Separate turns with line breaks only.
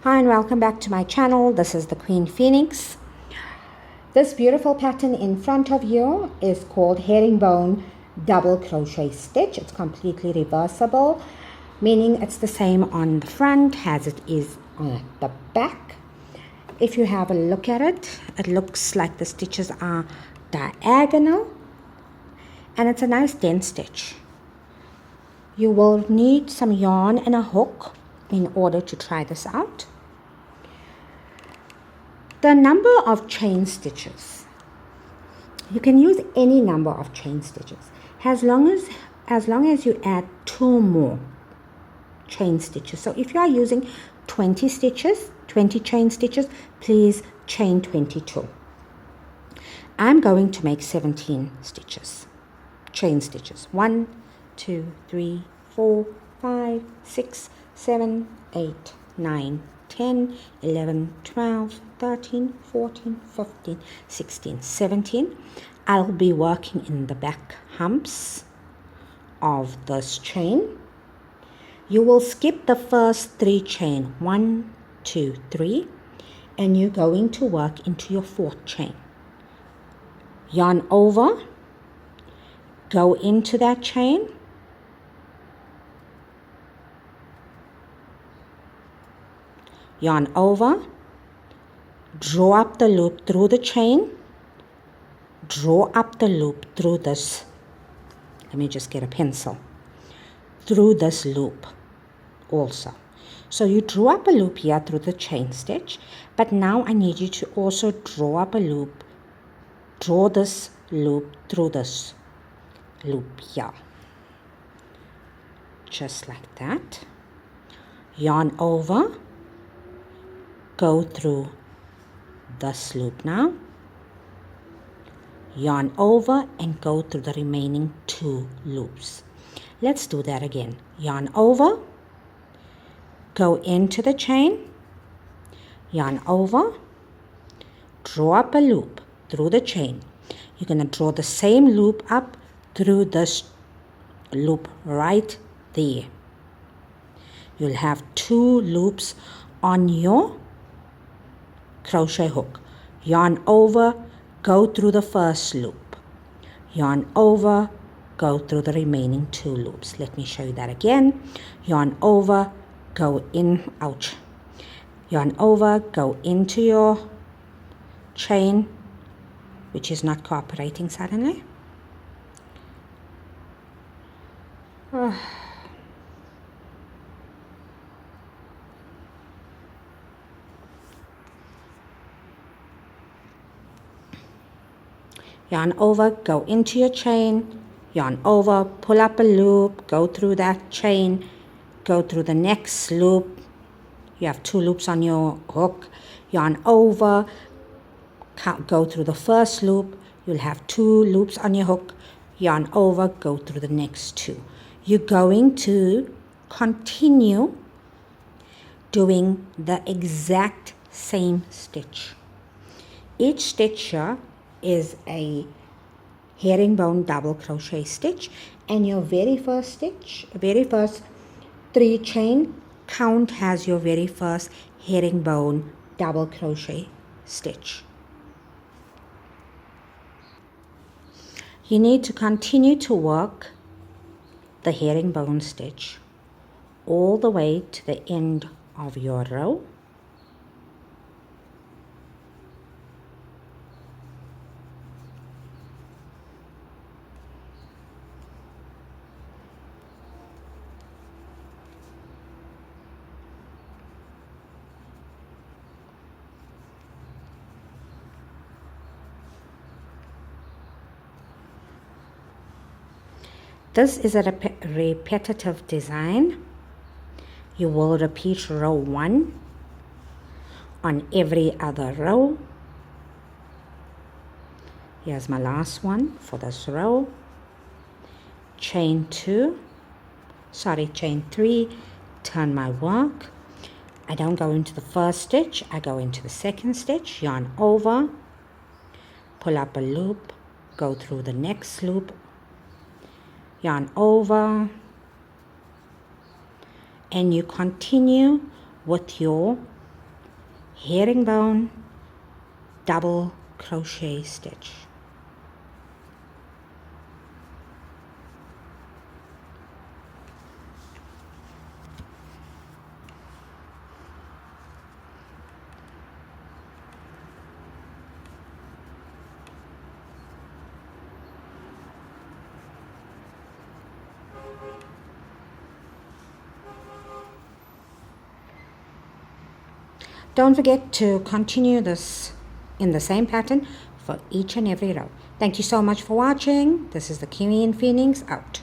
Hi and welcome back to my channel. This is the Queen Phoenix. This beautiful pattern in front of you is called herringbone double crochet stitch. It's completely reversible, meaning it's the same on the front as it is on the back. If you have a look at it, it looks like the stitches are diagonal and it's a nice dense stitch. You will need some yarn and a hook in order to try this out. The number of chain stitches, you can use any number of chain stitches as long as you add 2 more chain stitches. So if you are using 20 chain stitches, please chain 22. I'm going to make 17 stitches, chain stitches. 1, 2, 3, 4, 5, 6, 7, 8, 9, 10, 11, 12, 13, 14, 15, 16, 17. I'll be working in the back humps of this chain. You will skip the first 3 chain, 1, 2, 3, and you're going to work into your 4th chain. Yarn over, go into that chain, yarn over, draw up the loop through the chain, draw up the loop through this, let me just get a pencil, through this loop also. So you draw up a loop here through the chain stitch, but now I need you to also draw up a loop, draw this loop through this loop here, just like that. Yarn over, go through this loop now, yarn over and go through the remaining 2 loops. Let's do that again. Yarn over, go into the chain, yarn over, draw up a loop through the chain. You're going to draw the same loop up through this loop right there. You'll have 2 loops on your crochet hook. Yarn over, go through the first loop, yarn over, go through the remaining 2 loops. Let me show you that again. Yarn over, go in, ouch, yarn over, go into your chain, which is not cooperating suddenly. Yarn over, go into your chain, yarn over, pull up a loop, go through that chain, go through the next loop. You have 2 loops on your hook. Yarn over, go through the first loop. You'll have 2 loops on your hook. Yarn over, go through the next 2. You're going to continue doing the exact same stitch. Each stitch here is a herringbone double crochet stitch, and your very first 3 chain count as your very first herringbone double crochet stitch. You need to continue to work the herringbone stitch all the way to the end of your row. This is a repetitive design. You will repeat row 1 on every other row. Here's my last one for this row. Chain 3, turn my work. I don't go into the first stitch, I go into the second stitch, yarn over, pull up a loop, go through the next loop, yarn over, and you continue with your herringbone double crochet stitch. Don't forget to continue this in the same pattern for each and every row. Thank you so much for watching. This is the Queen Phoenix out.